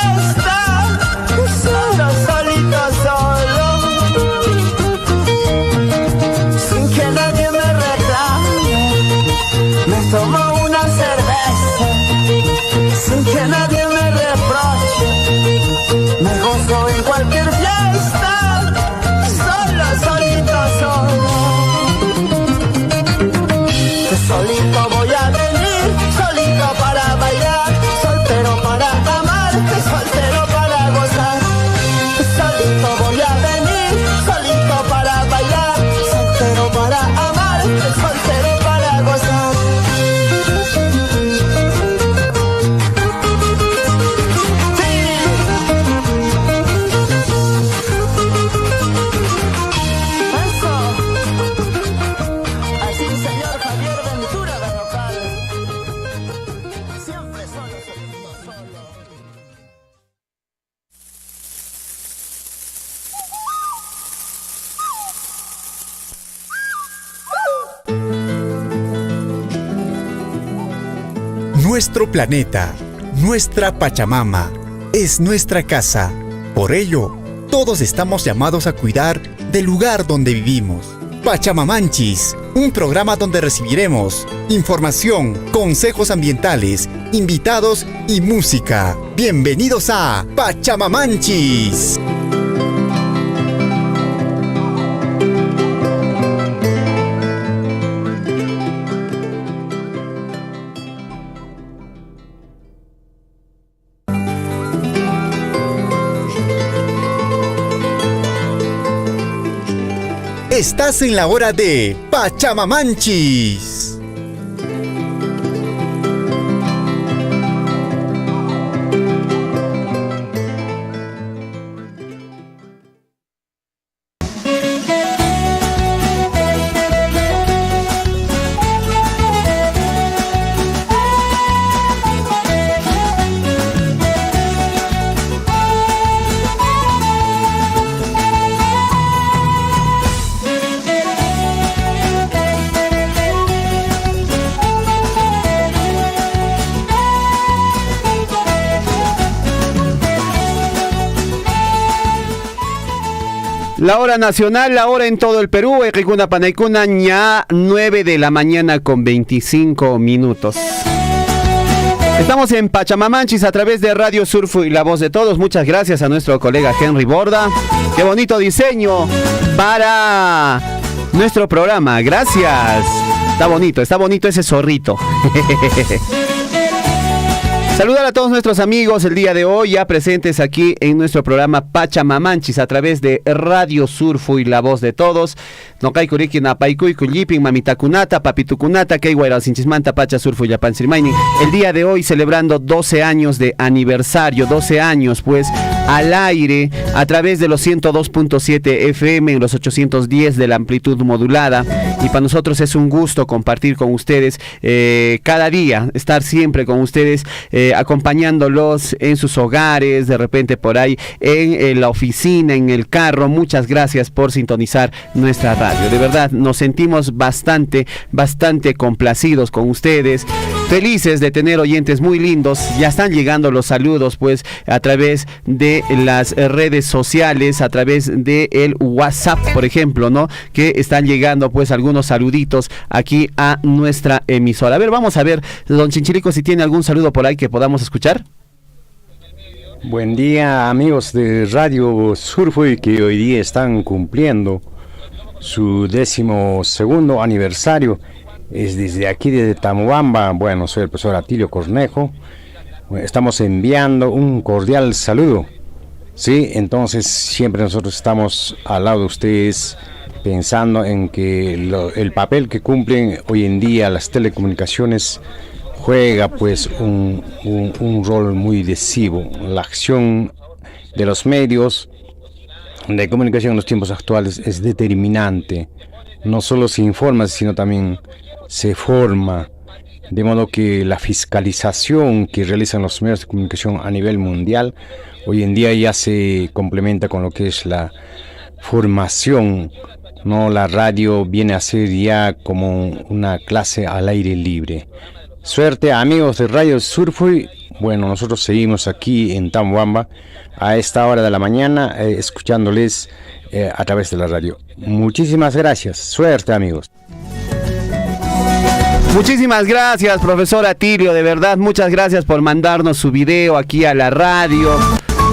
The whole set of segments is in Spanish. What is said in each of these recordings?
fiesta, solo, solito, solo, sin que nadie me reclame. Me tomo una cerveza, sin que nadie me reproche. Me gozo en cualquier fiesta, solo, solito, solo. Que solito voy a venir, solito para bailar, soltero para amar, que soltero para gozar. Solito voy a venir, solito para bailar, soltero para amar, que soltero para gozar. Nuestro planeta, nuestra Pachamama, es nuestra casa. Por ello, todos estamos llamados a cuidar del lugar donde vivimos. Pachamamanchis, un programa donde recibiremos información, consejos ambientales, invitados y música. Bienvenidos a Pachamamanchis. Estás en la hora de Pachamamanchis. La hora nacional, la hora en todo el Perú, Ejicuna Panaicuna, ña 9 de la mañana con 25 minutos. Estamos en Pachamamanchis a través de Radio Surfo y La Voz de Todos. Muchas gracias a nuestro colega Henry Borda. Qué bonito diseño para nuestro programa. Gracias. Está bonito ese zorrito. Saludar a todos nuestros amigos el día de hoy, ya presentes aquí en nuestro programa Pachamamanchis a través de Radio Surfo y La Voz de Todos. Nokai kuriki napaikuy kullipin mamitakunata, papitukunata, keiwaira sinchismanta, pacha surfo y yapansirmaini. El día de hoy celebrando 12 años de aniversario, 12 años pues al aire a través de los 102.7 FM en los 810 de la amplitud modulada. Y para nosotros es un gusto compartir con ustedes cada día, estar siempre con ustedes, acompañándolos en sus hogares, de repente por ahí en la oficina, en el carro. Muchas gracias por sintonizar nuestra radio. De verdad, nos sentimos bastante complacidos con ustedes, felices de tener oyentes muy lindos. Ya están llegando los saludos pues a través de las redes sociales, a través de el WhatsApp, por ejemplo, ¿no? Que están llegando pues algunos saluditos aquí a nuestra emisora. A ver, vamos a ver, don Chinchilico, si tiene algún saludo por ahí que podamos escuchar. Buen día, amigos de Radio Surfo, y que hoy día están cumpliendo su 12º aniversario. Es desde aquí, desde Tamuamba. Bueno, soy el profesor Atilio Cornejo. Estamos enviando un cordial saludo. Sí, entonces siempre nosotros estamos al lado de ustedes, pensando en que el papel que cumplen hoy en día las telecomunicaciones juega pues un rol muy decisivo. La acción de los medios de comunicación en los tiempos actuales es determinante. No solo se informa, sino también se forma. De modo que la fiscalización que realizan los medios de comunicación a nivel mundial hoy en día ya se complementa con lo que es la formación, ¿no? La radio viene a ser ya como una clase al aire libre. Suerte, amigos de Radio Surfui. Bueno, nosotros seguimos aquí en Tamboamba a esta hora de la mañana, escuchándoles a través de la radio. Muchísimas gracias. Suerte, amigos. Muchísimas gracias, profesor Atilio, de verdad, muchas gracias por mandarnos su video aquí a la radio.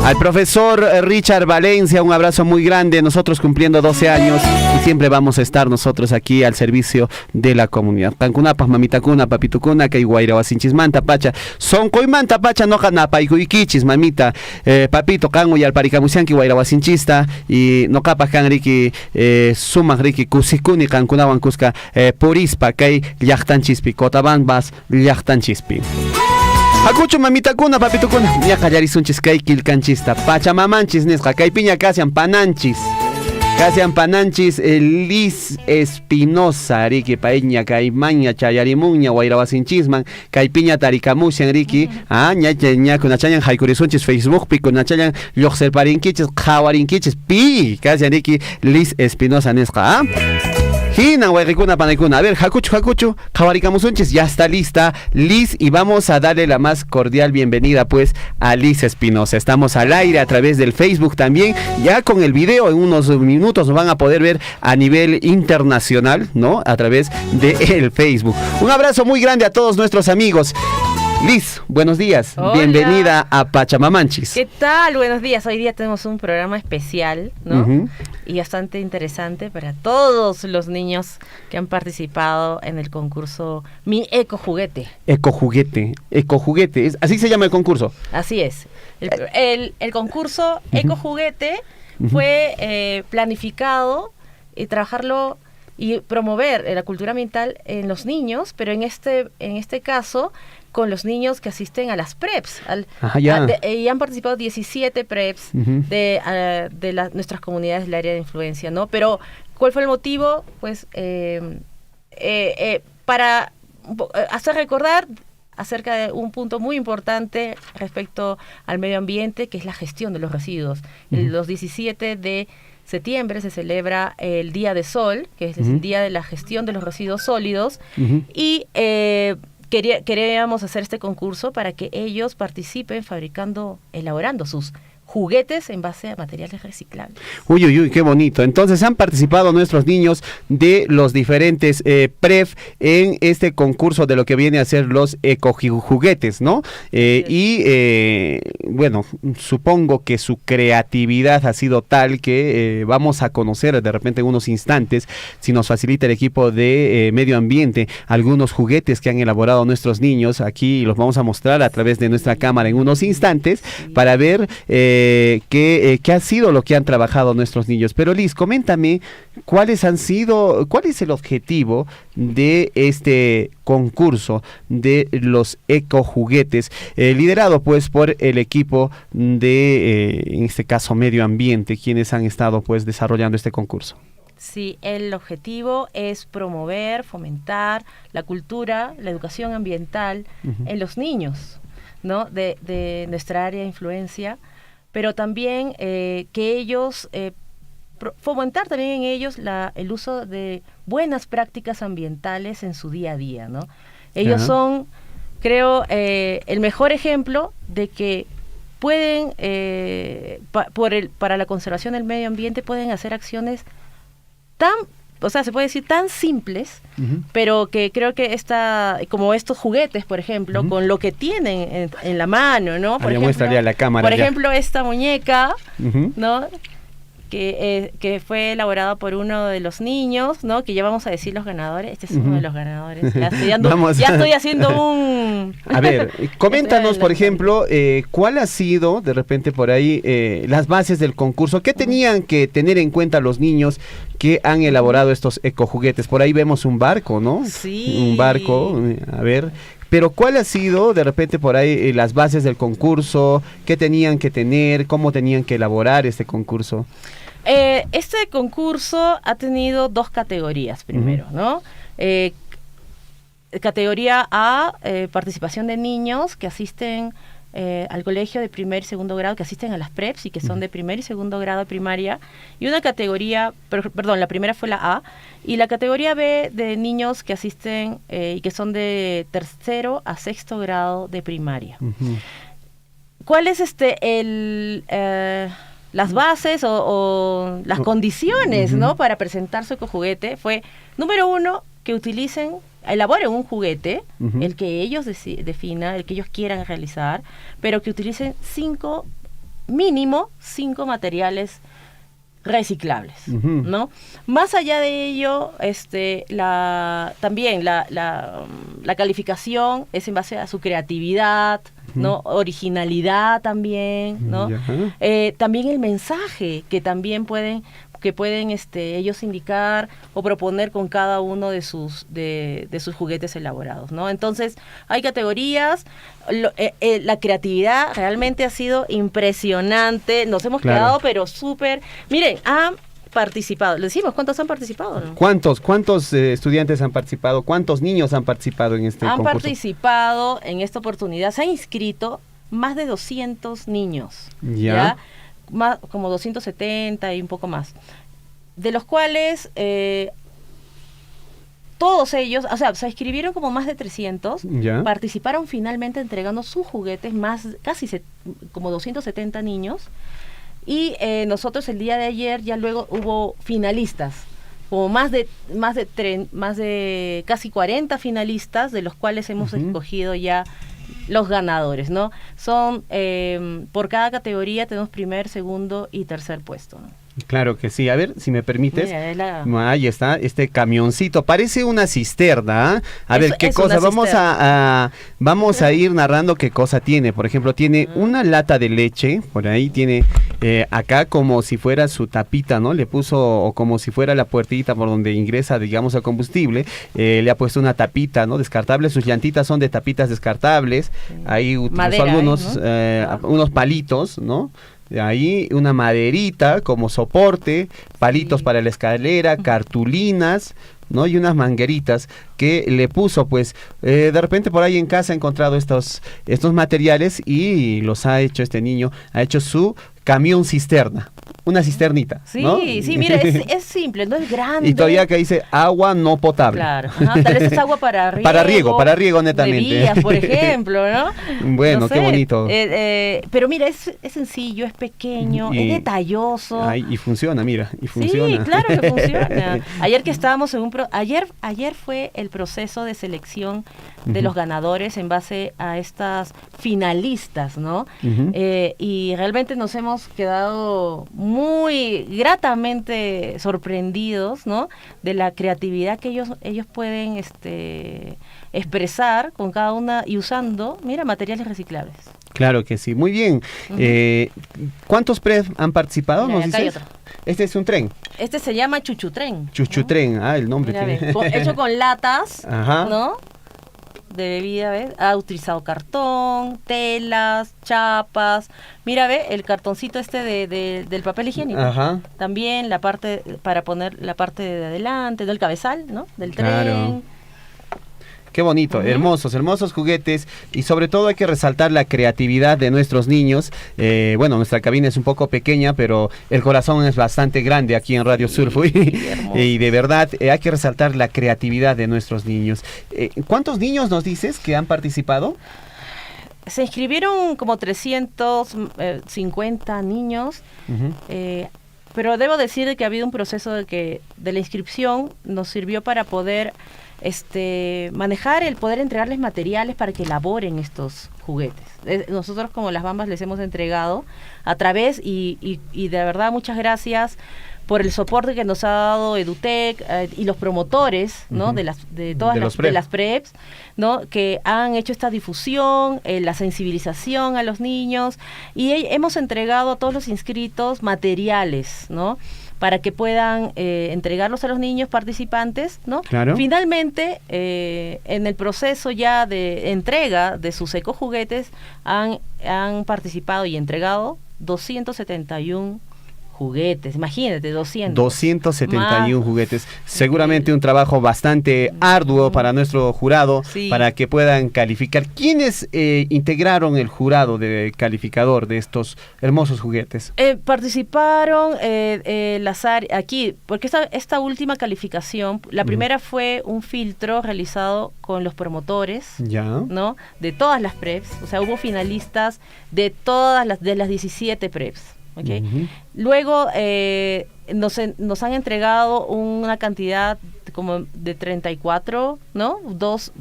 Al profesor Richard Valencia, un abrazo muy grande, nosotros cumpliendo 12 años y siempre vamos a estar nosotros aquí al servicio de la comunidad. Tancunapas, mamitakuna, papitucuna, que guairawasinchis manta pacha, son coimanta pacha no paikuikichis, mamita, papito, cango y alparicamusianki guairawasinchista y no capas can riki, sumak riki, kusikuni cancunawan cusca, purispa, kay llachtanchispi, cotabanbas, llachtanchispi. Hakuchu mamitakuna papitukuna ya kallarisunchis kay kilkanchista pachamamanchis nisqa kay piña kasian pananchis Liz Espinosa riki paeña kay maña chayarimuña guairawasinchis kay piña tarikamushan riki ña kunachayan haykurisunchis Facebook pi kunachayan lluqserparinkichis qhawarinkichis pi kasian riki Liz Espinosa nisqa Hina, guayricuna, panaicuna. A ver, Jacuchu, Jabarikamusunchis, ya está lista Liz y vamos a darle la más cordial bienvenida pues a Liz Espinosa. Estamos al aire a través del Facebook también, ya con el video en unos minutos nos van a poder ver a nivel internacional, ¿no? A través del Facebook. Un abrazo muy grande a todos nuestros amigos. Liz, buenos días. Hola. Bienvenida a Pachamamanchis. ¿Qué tal? Buenos días. Hoy día tenemos un programa especial, ¿no? Uh-huh. Y bastante interesante para todos los niños que han participado en el concurso Mi Eco Juguete. Ecojuguete. Así se llama el concurso. Así es. El concurso Eco Juguete fue planificado y trabajarlo y promover la cultura ambiental en los niños, pero en este caso con los niños que asisten a las PREPs. Y han participado 17 PREPs de nuestras comunidades del área de influencia, ¿no? Pero, ¿cuál fue el motivo? Pues, para hacer recordar acerca de un punto muy importante respecto al medio ambiente, que es la gestión de los residuos. Los 17 de septiembre se celebra el Día de Sol, que es el Día de la Gestión de los Residuos Sólidos, y queríamos hacer este concurso para que ellos participen elaborando sus juguetes en base a materiales reciclables. Uy, qué bonito. Entonces han participado nuestros niños de los diferentes PREF en este concurso de lo que viene a ser los ecojuguetes, ¿no? Bueno, supongo que su creatividad ha sido tal que vamos a conocer de repente en unos instantes, si nos facilita el equipo de medio ambiente, algunos juguetes que han elaborado nuestros niños. Aquí los vamos a mostrar a través de nuestra cámara en unos instantes para ver qué ha sido lo que han trabajado nuestros niños. Pero Liz, coméntame cuál es el objetivo de este concurso de los ecojuguetes, liderado pues por el equipo de, en este caso, medio ambiente, quienes han estado pues desarrollando este concurso. Sí, el objetivo es promover, fomentar la cultura, la educación ambiental en los niños, ¿no? de nuestra área de influencia, pero también que ellos, fomentar también en ellos el uso de buenas prácticas ambientales en su día a día, ¿no? Ellos son, creo, el mejor ejemplo de que pueden, para la conservación del medio ambiente, pueden hacer acciones se puede decir tan simples, pero que creo que como estos juguetes, por ejemplo, con lo que tienen en la mano, ¿no? Por ejemplo, esta muñeca, ¿no? Que fue elaborado por uno de los niños, ¿no? Que ya vamos a decir los ganadores. Este es uno de los ganadores. Ya estoy haciendo un... A ver, coméntanos, por ejemplo, ¿cuál ha sido, de repente por ahí, las bases del concurso? ¿Qué tenían que tener en cuenta los niños que han elaborado estos ecojuguetes? Por ahí vemos un barco, ¿no? Sí. Un barco, a ver... Pero ¿cuál ha sido, de repente, por ahí, las bases del concurso? ¿Qué tenían que tener? ¿Cómo tenían que elaborar este concurso? Este concurso ha tenido dos categorías primero, ¿no? Categoría A, participación de niños que asisten al colegio de primer y segundo grado, que asisten a las preps y que son de primer y segundo grado de primaria, y una categoría, perdón, la primera fue la A, y la categoría B de niños que asisten y que son de tercero a sexto grado de primaria. ¿Cuál es las bases o las condiciones, ¿no?, para presentar su ecojuguete? Fue, número 1, que elaboren un juguete, el que ellos definan, el que ellos quieran realizar, pero que utilicen mínimo 5 materiales reciclables, ¿no? Más allá de ello, también la calificación es en base a su creatividad, ¿no? Originalidad también, ¿no? También el mensaje que también pueden ellos indicar o proponer con cada uno de sus juguetes elaborados, ¿no? Entonces, hay categorías, la creatividad realmente ha sido impresionante, nos hemos quedado pero súper, miren, han participado, le decimos cuántos han participado, ¿no? ¿Cuántos estudiantes han participado? ¿Cuántos niños han participado en este concurso? Han participado en esta oportunidad, se han inscrito más de 200 niños, ¿ya? Más, como 270 y un poco más, de los cuales todos ellos, o sea, se inscribieron como más de 300, ¿ya? Participaron finalmente entregando sus juguetes, como 270 niños, y nosotros el día de ayer ya luego hubo finalistas, como más de casi 40 finalistas, de los cuales hemos escogido ya los ganadores, ¿no? Son, por cada categoría tenemos primer, segundo y tercer puesto, ¿no? Claro que sí. A ver, si me permites. Mira, ahí está, este camioncito. Parece una cisterna. A ver, ¿qué cosa? Vamos a ir narrando qué cosa tiene. Por ejemplo, tiene una lata de leche. Por ahí tiene acá como si fuera su tapita, ¿no? Le puso, o como si fuera la puertita por donde ingresa, digamos, el combustible. Le ha puesto una tapita, ¿no? Descartable. Sus llantitas son de tapitas descartables. Sí. Ahí utilizó algunos, ¿no? Unos palitos, ¿no? Ahí una maderita como soporte, palitos para la escalera, cartulinas, ¿no? Y unas mangueritas que le puso, pues, de repente por ahí en casa ha encontrado estos materiales y los ha hecho este niño, ha hecho su camión cisterna. Una cisternita, sí, ¿no? Sí, mira, es simple, no es grande. Y todavía acá dice agua no potable. Claro, tal vez es agua para riego. Para riego netamente. Bebidas, por ejemplo, ¿no? Bueno, no sé, qué bonito. Pero mira, es sencillo, es pequeño, es detalloso. Ay, y funciona, mira, y funciona. Sí, claro que funciona. Ayer que estábamos en ayer fue el proceso de selección de los ganadores en base a estas finalistas, ¿no? Y realmente nos hemos quedado muy gratamente sorprendidos, ¿no? De la creatividad que ellos pueden expresar con cada una y usando, mira, materiales reciclables. Claro que sí, muy bien. ¿Cuántos preps han participado? Mira, acá hay otro. Este es un tren. Este se llama Chuchutren. Chuchutren, ¿no? El nombre mira, tiene. Hecho con latas, ajá, ¿no? De bebida, ¿ves? Ha utilizado cartón, telas, chapas. Mira, ve el cartoncito del papel higiénico. Ajá. También la parte para poner la parte de adelante, del cabezal, ¿no? Del claro. tren. Qué bonito, hermosos juguetes, y sobre todo hay que resaltar la creatividad de nuestros niños. Bueno, nuestra cabina es un poco pequeña, pero el corazón es bastante grande aquí en Radio Surfui. Y de verdad hay que resaltar la creatividad de nuestros niños. ¿Cuántos niños nos dices que han participado? Se inscribieron como 350 niños, pero debo decir que ha habido un proceso de la inscripción nos sirvió para poder manejar el poder entregarles materiales para que elaboren estos juguetes. Nosotros como Las Bambas les hemos entregado a través y de verdad muchas gracias por el soporte que nos ha dado Edutec y los promotores, ¿no? De todas las preps, ¿no? Que han hecho esta difusión, la sensibilización a los niños, y hemos entregado a todos los inscritos materiales, ¿no? Para que puedan entregarlos a los niños participantes, ¿no? Claro. Finalmente, en el proceso ya de entrega de sus ecojuguetes, han participado y entregado 271 juguetes, imagínate, 200. 271 Más. juguetes. Seguramente un trabajo bastante arduo para nuestro jurado, Sí. para que puedan calificar. ¿Quiénes integraron el jurado de calificador de estos hermosos juguetes? Participaron aquí, porque esta última calificación, la primera fue un filtro realizado con los promotores, Ya. ¿no? De todas las preps, o sea, hubo finalistas de todas las 17 preps. ¿Okay? Ujú. Luego nos han entregado una cantidad como de 34, ¿no? Dos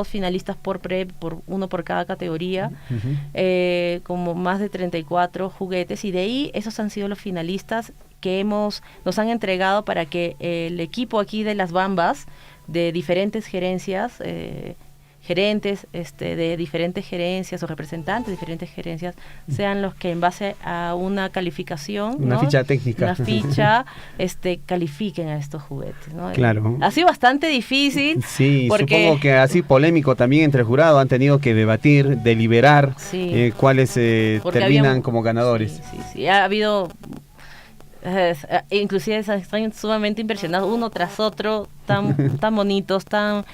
finalistas por prep, uno por cada categoría, como más de 34 juguetes, y de ahí esos han sido los finalistas que nos han entregado para que el equipo aquí de las Bambas, de diferentes gerencias, gerentes de diferentes gerencias o representantes de diferentes gerencias sean los que en base a una calificación, Una ¿no? ficha técnica. Una ficha califiquen a estos juguetes, ¿no? Claro. Ha sido bastante difícil. Sí, porque supongo que así polémico también entre el jurado, han tenido que debatir, deliberar Sí. cuáles Porque terminan habían- como ganadores. Sí, ha habido inclusive están sumamente impresionados uno tras otro, tan bonitos, tan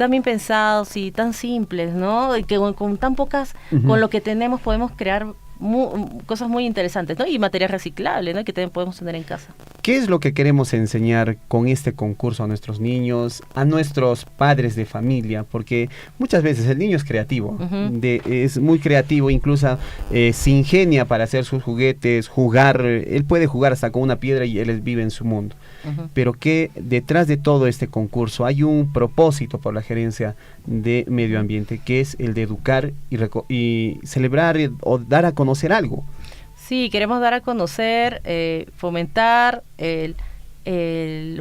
bien pensados y tan simples, ¿no? Y que con tan pocas, con lo que tenemos podemos crear cosas muy interesantes, ¿no? Y material reciclable, ¿no? Que también podemos tener en casa. ¿Qué es lo que queremos enseñar con este concurso a nuestros niños, a nuestros padres de familia? Porque muchas veces el niño es creativo, es muy creativo, incluso se ingenia para hacer sus juguetes, jugar, él puede jugar hasta con una piedra y él vive en su mundo. Pero que detrás de todo este concurso hay un propósito por la Gerencia de Medio Ambiente, que es el de educar y celebrar o dar a conocer algo. Sí, queremos dar a conocer, fomentar el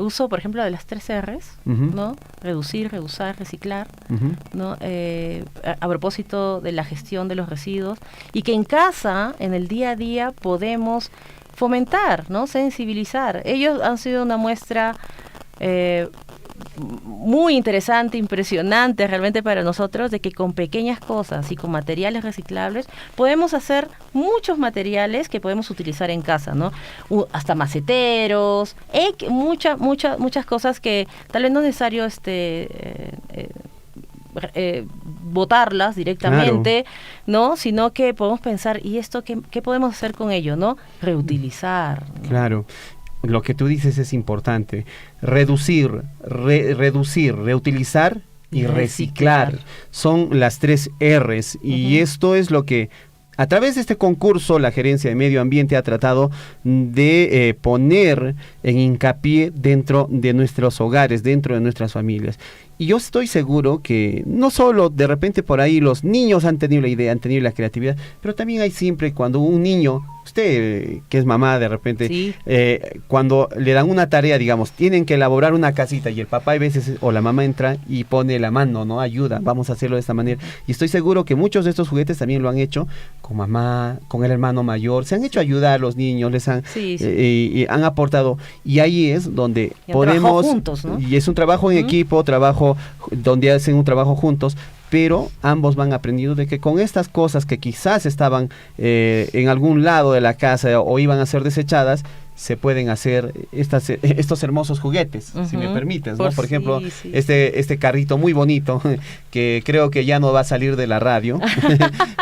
uso, por ejemplo, de las 3 R's, ¿no? Reducir, reusar, reciclar, ¿no? A propósito de la gestión de los residuos, y que en casa, en el día a día, podemos fomentar, ¿no? Sensibilizar. Ellos han sido una muestra muy interesante, impresionante realmente para nosotros, de que con pequeñas cosas y con materiales reciclables podemos hacer muchos materiales que podemos utilizar en casa, ¿no? Hasta maceteros, muchas cosas que tal vez no es necesario botarlas directamente, claro, ¿no? Sino que podemos pensar, ¿y esto qué podemos hacer con ello, no? Reutilizar, ¿no? Claro. Lo que tú dices es importante. Reducir, reutilizar y reciclar. Son las 3 R's. Y esto es lo que, a través de este concurso, la Gerencia de Medio Ambiente ha tratado de poner en hincapié dentro de nuestros hogares, dentro de nuestras familias. Y yo estoy seguro que no solo de repente por ahí los niños han tenido la idea, han tenido la creatividad, pero también hay siempre cuando un niño, usted que es mamá de repente, sí, cuando le dan una tarea, digamos, tienen que elaborar una casita y el papá a veces o la mamá entra y pone la mano, ¿no? Ayuda, vamos a hacerlo de esta manera. Y estoy seguro que muchos de estos juguetes también lo han hecho con mamá, con el hermano mayor, se han hecho ayudar a los niños, les han, y han aportado, y ahí es donde podemos, juntos, ¿no? Y es un trabajo en equipo, trabajo donde hacen un trabajo juntos, pero ambos van aprendiendo de que con estas cosas que quizás estaban en algún lado de la casa o iban a ser desechadas, se pueden hacer estos hermosos juguetes, si me permites, ¿no? Por ejemplo, este carrito muy bonito, que creo que ya no va a salir de la radio,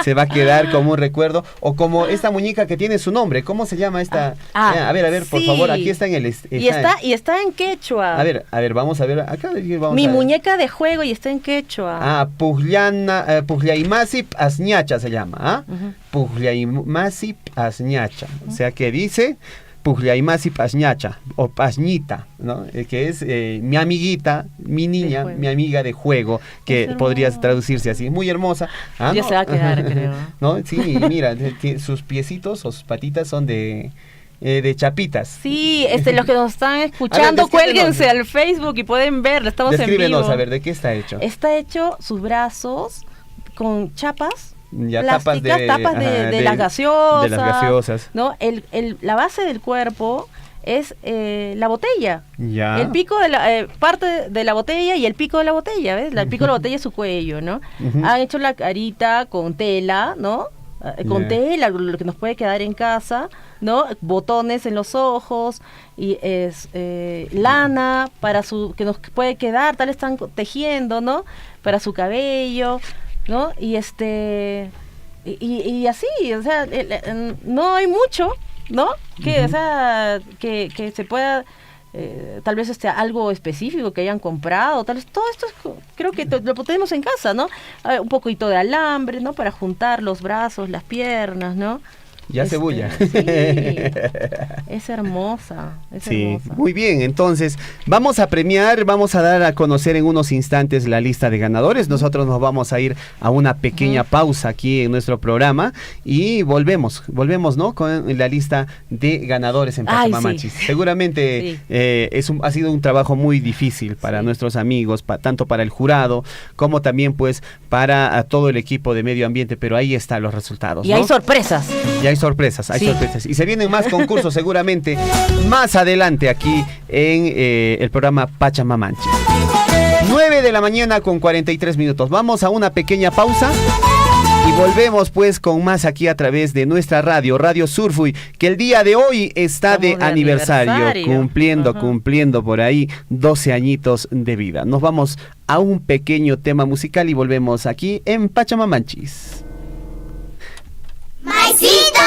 se va a quedar como un recuerdo, o como esta muñeca que tiene su nombre, ¿cómo se llama esta? A ver, por favor, aquí está en el... Y está en quechua. A ver, vamos a ver, acá vamos Mi muñeca de juego y está en quechua. Pujlaymasip Asñacha se llama, ¿ah? Pujlaymasip Asñacha, o sea que dice... Pujlaymasip Asñacha, o Pasñita, ¿no? Que es mi amiguita, mi niña, mi amiga de juego, que podría traducirse así. Es muy hermosa. Ya ¿no? se va a quedar, creo. ¿No? Sí, mira, sus piecitos o sus patitas son de chapitas. Sí, los que nos están escuchando, cuélguense al Facebook y pueden verlo, estamos en vivo. Descríbenos, a ver, ¿de qué está hecho? Está hecho sus brazos con chapas. Ya, tapas de las gaseosas. De las gaseosas. ¿No? La base del cuerpo es la botella. Ya. El pico parte de la botella y el pico de la botella, ¿ves? El pico de la botella es su cuello, ¿no? Han hecho la carita con tela, ¿no? Con tela, lo que nos puede quedar en casa, ¿no? Botones en los ojos, y lana para que nos puede quedar, tal vez están tejiendo, ¿no? Para su cabello, ¿no? Y y así, o sea, no hay mucho, ¿no? Que, o sea, que se pueda, tal vez algo específico que hayan comprado, tal vez todo esto creo que lo tenemos en casa, ¿no? Un poquito de alambre, ¿no? Para juntar los brazos, las piernas, ¿no? Ya se bulla. Sí, es hermosa, sí, hermosa. Muy bien, entonces vamos a premiar, vamos a dar a conocer en unos instantes la lista de ganadores. Nosotros nos vamos a ir a una pequeña pausa aquí en nuestro programa y volvemos, ¿no? Con la lista de ganadores en Pachamamanchis. Sí. Seguramente ha sido un trabajo muy difícil para nuestros amigos, tanto para el jurado como también pues para todo el equipo de medio ambiente, pero ahí están los resultados. Y hay sorpresas. Y hay sorpresas. Y se vienen más concursos seguramente más adelante aquí en el programa Pachamamanchis. 9 de la mañana con 43 minutos. Vamos a una pequeña pausa y volvemos pues con más aquí a través de nuestra Radio Surfuy, que el día de hoy está de aniversario. Cumpliendo por ahí 12 añitos de vida. Nos vamos a un pequeño tema musical y volvemos aquí en Pachamamanchis. Maicito,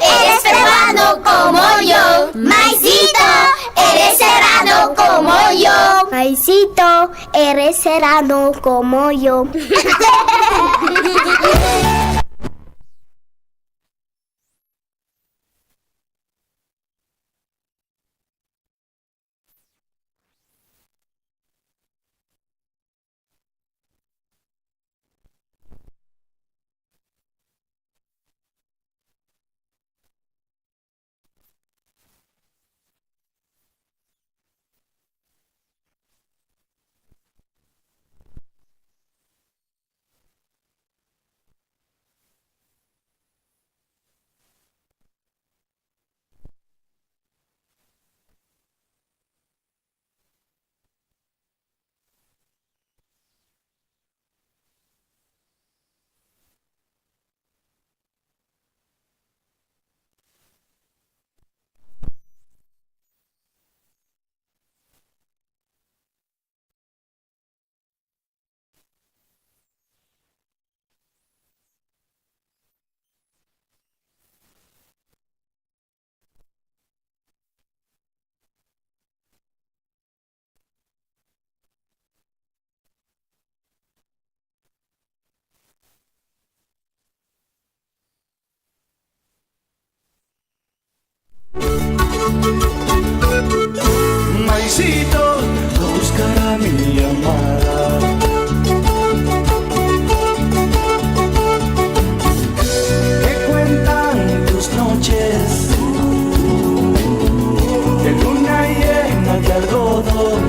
eres peruano como yo. Maicito, eres serrano como yo. Maicito, eres serrano como yo. Maicito, buscará mi amada. ¿Qué cuentan tus noches de luna llena de algodón?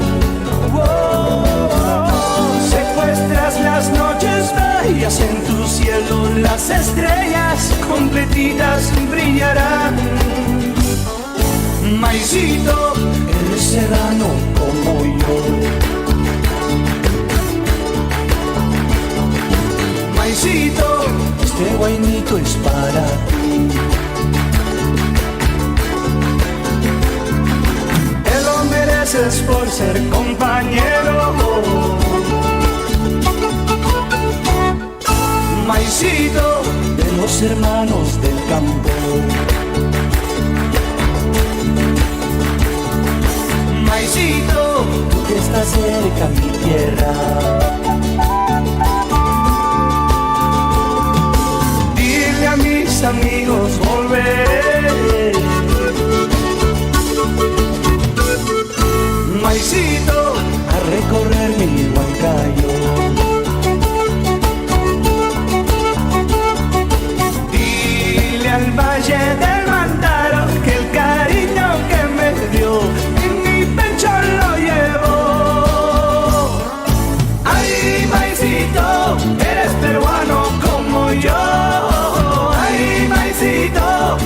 Secuestras las noches bellas en tu cielo, las estrellas completitas brillarán. Maicito, eres serrano como yo. Maicito, este guainito es para ti. Te lo mereces por ser compañero. Maicito, de los hermanos del campo. Maicito, tú que estás cerca a mi tierra. Dile a mis amigos volver. Maicito, a recorrer mi Huancayo. Dile al Valle del Mantaro que el cariño que me dio lo llevo. Ay, Maicito, eres peruano como yo. Ay, Maicito,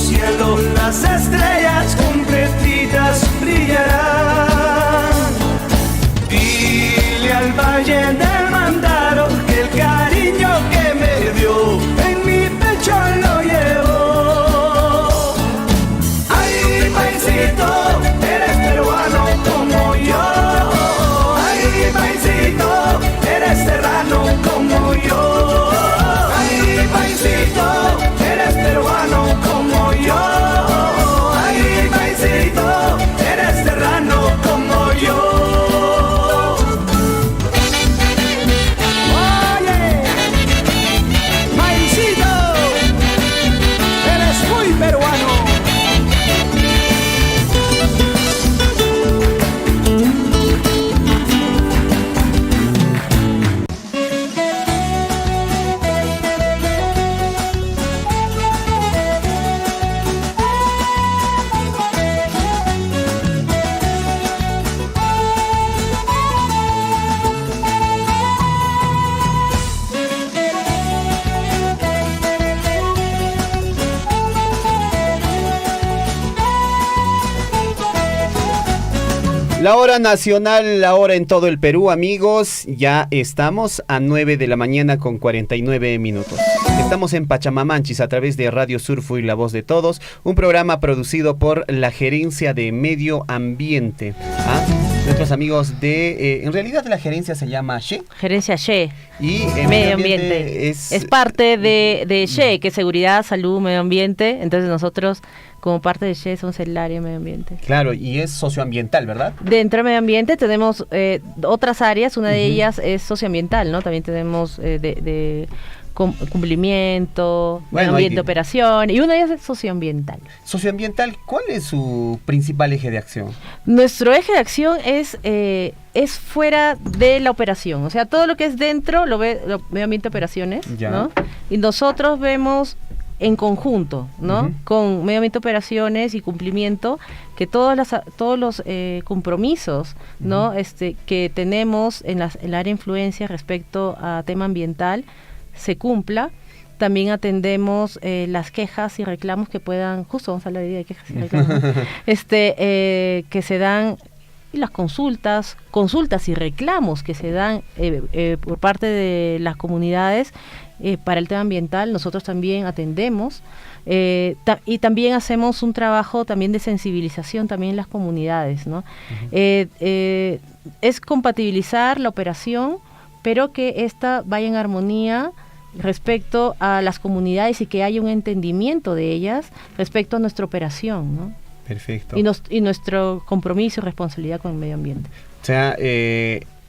cielo las estrellas completitas brillarán. Dile al valle del Mandaro que el cariño que me dio en mi pecho lo llevo. Ay, paisito, eres peruano como yo. Ay, paisito, eres serrano como yo. Ay, paisito, eres peruano como yo. Ay, paisito, eres serrano como yo. Oye, paisito, eres muy peruano. La hora nacional, la hora en todo el Perú, amigos. Ya estamos a 9 de la mañana con 49 minutos. Estamos en Pachamamanchis a través de Radio Surfo y La Voz de Todos, un programa producido por la Gerencia de Medio Ambiente. Nuestros amigos de... en realidad la gerencia se llama SHE. Gerencia SHE. Y Medio Ambiente. Es parte de SHE, que es Seguridad, Salud, Medio Ambiente. Entonces nosotros, como parte de SHE, somos el área de Medio Ambiente. Claro, y es socioambiental, ¿verdad? Dentro de Medio Ambiente tenemos otras áreas. Una de ellas es socioambiental, ¿no? También tenemos de cumplimiento, Bueno, medio ambiente, operación, y una de ellas es socioambiental. Socioambiental, ¿cuál es su principal eje de acción? Nuestro eje de acción es fuera de la operación, o sea, todo lo que es dentro lo medio ambiente, operaciones, Ya. ¿no? Y nosotros vemos en conjunto, ¿no? Con medio ambiente, operaciones y cumplimiento, que todos los compromisos, ¿no? Que tenemos en el área de influencia respecto a tema ambiental se cumpla. También atendemos las quejas y reclamos que puedan, justo vamos a hablar de quejas y reclamos, ¿no? Que se dan, y las consultas y reclamos que se dan por parte de las comunidades para el tema ambiental. Nosotros también atendemos y también hacemos un trabajo también de sensibilización también en las comunidades, ¿no? Es compatibilizar la operación, pero que esta vaya en armonía respecto a las comunidades y que haya un entendimiento de ellas respecto a nuestra operación, ¿no? Perfecto. Y nuestro compromiso y responsabilidad con el medio ambiente. O sea,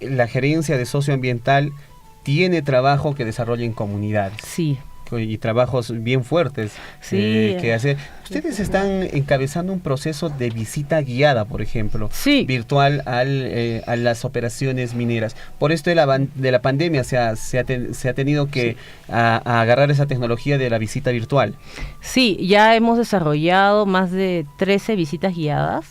la gerencia de socioambiental tiene trabajo que desarrolla en comunidades. Sí. Y trabajos bien fuertes que hace. Ustedes están encabezando un proceso de visita guiada, por ejemplo, virtual a las operaciones mineras. Por esto de la pandemia se ha tenido que a agarrar esa tecnología de la visita virtual. Sí, ya hemos desarrollado más de 13 visitas guiadas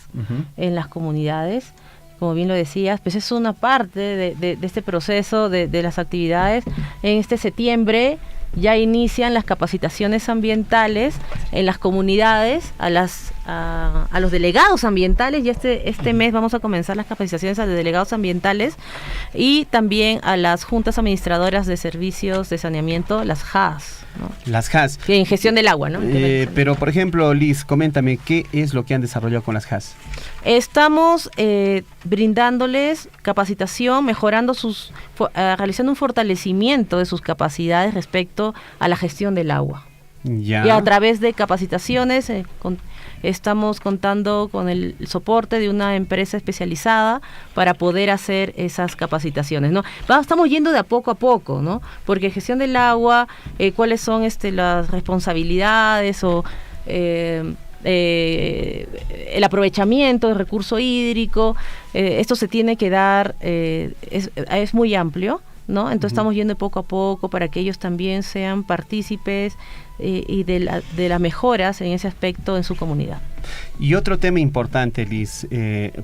en las comunidades. Como bien lo decías, pues es una parte de este proceso de las actividades. En este septiembre ya inician las capacitaciones ambientales en las comunidades, a los delegados ambientales. Ya este mes vamos a comenzar las capacitaciones a los delegados ambientales y también a las juntas administradoras de servicios de saneamiento, las JAS, ¿no? Las JAS. Sí, en gestión del agua, ¿no? Pero, por ejemplo, Liz, coméntame, ¿qué es lo que han desarrollado con las JAS? Estamos brindándoles capacitación, mejorando realizando un fortalecimiento de sus capacidades respecto a la gestión del agua. Ya. Y a través de capacitaciones estamos contando con el soporte de una empresa especializada para poder hacer esas capacitaciones, ¿no? Estamos yendo de a poco, ¿no? Porque gestión del agua, cuáles son las responsabilidades o el aprovechamiento del recurso hídrico, esto se tiene que dar, es muy amplio, ¿no? Entonces estamos yendo poco a poco para que ellos también sean partícipes y de las mejoras en ese aspecto en su comunidad. Y otro tema importante, Liz,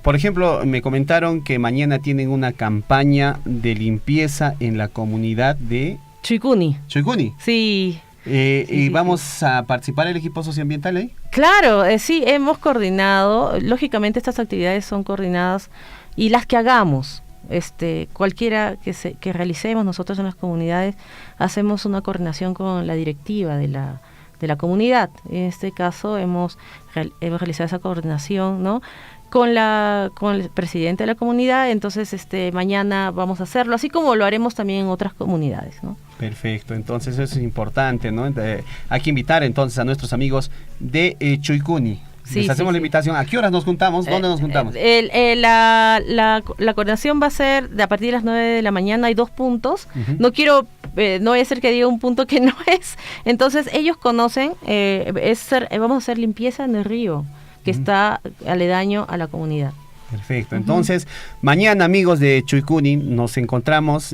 por ejemplo, me comentaron que mañana tienen una campaña de limpieza en la comunidad de Chuicuni. Chuicuni. Sí. ¿Y vamos a participar el equipo socioambiental ahí? Claro, sí, hemos coordinado. Lógicamente estas actividades son coordinadas y las que hagamos, cualquiera que realicemos nosotros en las comunidades, hacemos una coordinación con la directiva de la comunidad. En este caso hemos realizado esa coordinación, ¿no?, con el presidente de la comunidad. Entonces mañana vamos a hacerlo, así como lo haremos también en otras comunidades, ¿no? Perfecto, entonces eso es importante, ¿no? Hay que invitar entonces a nuestros amigos de Chuicuni. Les hacemos la invitación. ¿A qué horas nos juntamos? ¿Dónde nos juntamos? La coordinación va a ser a partir de las 9 de la mañana. Hay 2 puntos. Uh-huh. No quiero, no voy a hacer que diga un punto que no es. Entonces ellos conocen, vamos a hacer limpieza en el río que está aledaño a la comunidad. Perfecto, entonces mañana, amigos de Chuicuni, nos encontramos,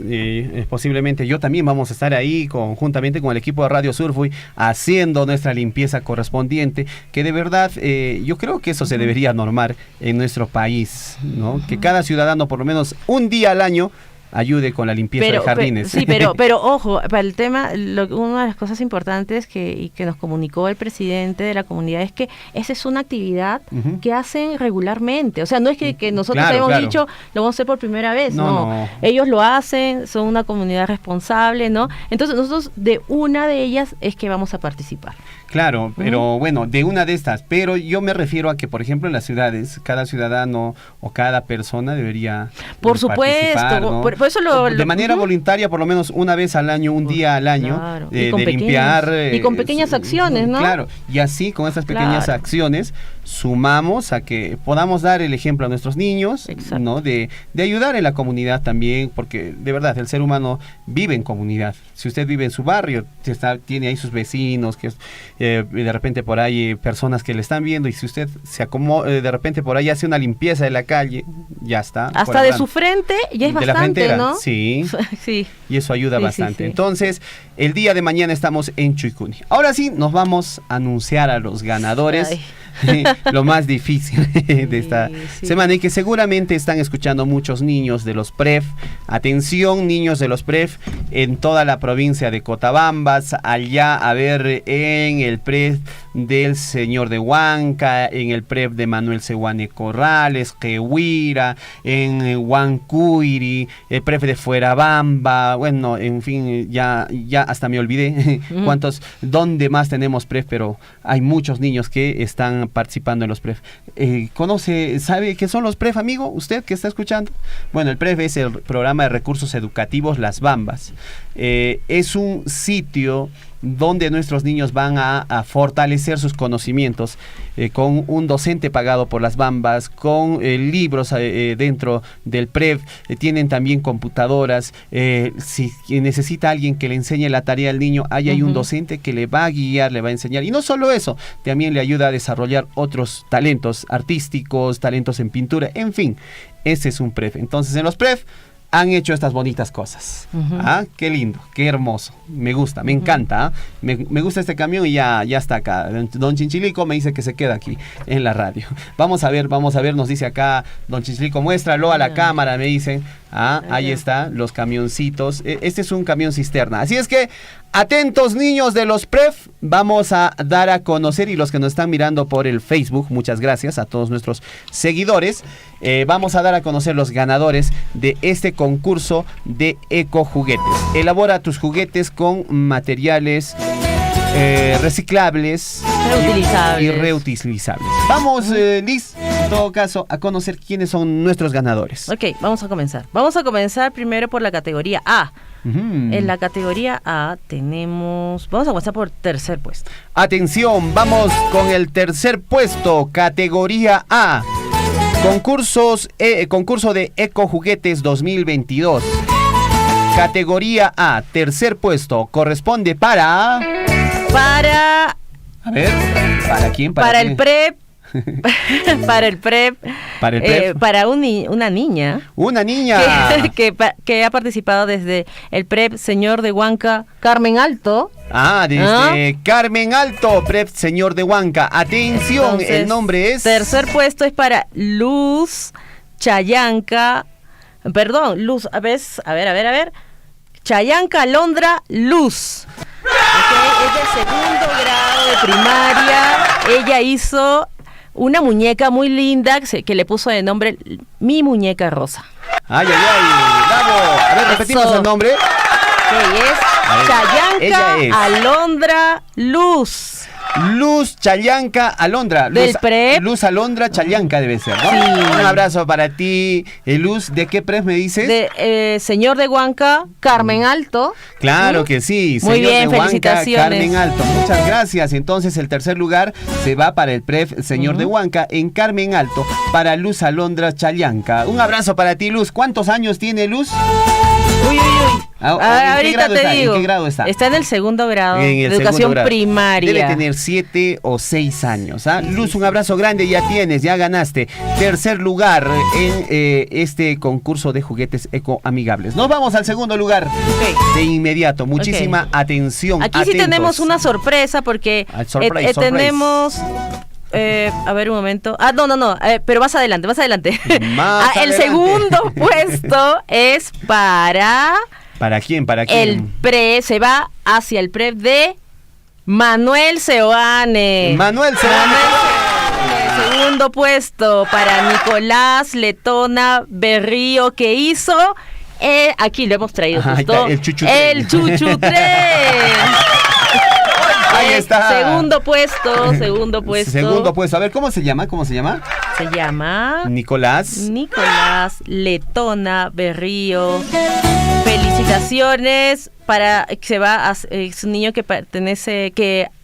posiblemente yo también vamos a estar ahí conjuntamente con el equipo de Radio Surfui haciendo nuestra limpieza correspondiente, que de verdad yo creo que eso se debería normar en nuestro país, ¿no? Que cada ciudadano por lo menos un día al año ayude con la limpieza de jardines. Pero ojo, para el tema, una de las cosas importantes que nos comunicó el presidente de la comunidad es que esa es una actividad que hacen regularmente. O sea, no es que nosotros hayamos dicho, lo vamos a hacer por primera vez. No. Ellos lo hacen, son una comunidad responsable, ¿no? Entonces nosotros de una de ellas es que vamos a participar. Claro, pero bueno, de una de estas. Pero yo me refiero a que, por ejemplo, en las ciudades, cada ciudadano o cada persona debería por supuesto, ¿no? por eso de manera voluntaria, por lo menos una vez al año, un día al año, claro. de limpiar. Y con pequeñas acciones, ¿no? Claro, y así con estas pequeñas acciones sumamos a que podamos dar el ejemplo a nuestros niños, ¿no? De ayudar en la comunidad también, porque de verdad el ser humano vive en comunidad. Si usted vive en su barrio, tiene ahí sus vecinos, que de repente por ahí personas que le están viendo, y si usted se acomoda, de repente por ahí hace una limpieza de la calle, ya está. Hasta de su frente ya es bastante, ¿no? Sí. Sí. Y eso ayuda bastante. Sí. Entonces, el día de mañana estamos en Chuicuni. Ahora sí, nos vamos a anunciar a los ganadores. Lo más difícil de esta semana, y que seguramente están escuchando muchos niños de los PREF. Atención, niños de los PREF en toda la provincia de Cotabambas, allá a ver en el PREF del Señor de Huanca, en el PREF de Manuel Sehuane Corrales, Quehuira, en Huancuiri, el PREF de Fuerabamba, bueno, en fin, ya hasta me olvidé dónde más tenemos PREF, pero hay muchos niños que están participando en los PREF. ¿Sabe qué son los PREF, amigo? ¿Usted que está escuchando? Bueno, el PREF es el Programa de Recursos Educativos Las Bambas. Es un sitio donde nuestros niños van a fortalecer sus conocimientos con un docente pagado por las Bambas, con libros dentro del PREF, tienen también computadoras. Si necesita alguien que le enseñe la tarea al niño, hay un docente que le va a guiar, le va a enseñar, y no solo eso, también le ayuda a desarrollar otros talentos artísticos, talentos en pintura, en fin, ese es un PREF. Entonces en los PREF han hecho estas bonitas cosas. Qué lindo, qué hermoso. Me gusta, me encanta. Me gusta este camión y ya está acá. Don Chinchilico me dice que se queda aquí en la radio. Vamos a ver, nos dice acá Don Chinchilico, muéstralo a la cámara, me dicen. Ahí está, los camioncitos. Este es un camión cisterna. Así es que, atentos, niños de los PREF, vamos a dar a conocer, y los que nos están mirando por el Facebook, muchas gracias a todos nuestros seguidores. Vamos a dar a conocer los ganadores de este concurso de ecojuguetes. Elabora tus juguetes con materiales reciclables y reutilizables. Vamos, Liz, en todo caso, a conocer quiénes son nuestros ganadores. Ok, vamos a comenzar. Vamos a comenzar primero por la categoría A. En la categoría A vamos a comenzar por tercer puesto. Atención, vamos con el tercer puesto, categoría A. Concurso de ecojuguetes 2022. Categoría A, tercer puesto, corresponde para... A ver, ¿para quién? Para el PREP. Para el PREP. Para una niña. Una niña. Que ha participado desde el PREP Señor de Huanca, Carmen Alto. Desde Carmen Alto, PREP Señor de Huanca. Atención, entonces, el nombre es... Tercer puesto es para Luz Chayanca. Perdón, Luz, a ver. Chayanca Alondra Luz. Es del segundo grado de primaria. Ella hizo una muñeca muy linda que le puso de nombre Mi Muñeca Rosa. Ay, bravo. A ver, repetimos el nombre. Que es Chayanca Alondra Luz. Luz Chayanca Alondra. Del PREP. Luz Alondra Chayanca debe ser, ¿no? Sí. Un abrazo para ti, Luz. ¿De qué PREP me dices? De señor de Huanca, Carmen Alto. Claro que sí. Muy señor bien, de Huanca, felicitaciones. Carmen Alto. Muchas gracias. Entonces, el tercer lugar se va para el PREP señor de Huanca en Carmen Alto para Luz Alondra Chayanca. Un abrazo para ti, Luz. ¿Cuántos años tiene Luz? Uy. Ahorita te digo. ¿En qué grado está? Está en el segundo grado En el de educación segundo grado. primaria. Debe tener 7 o 6 años. Luz, un abrazo grande, ya ganaste. Tercer lugar en este concurso de juguetes ecoamigables. Nos vamos al segundo lugar de inmediato. Muchísima atención. Aquí sí tenemos una sorpresa porque tenemos... a ver un momento. No, pero más adelante. El segundo puesto es para... ¿Para quién? El PRE, se va hacia el PRE de Manuel Seoane. Manuel Seoane. Segundo puesto para Nicolás Letona Berrío, que hizo... aquí lo hemos traído justo. El chuchutren. El chuchutren. Ahí está. Segundo puesto. Segundo puesto. A ver, ¿cómo se llama? Se llama Nicolás Letona Berrío. Felicitaciones para que es un niño que pertenece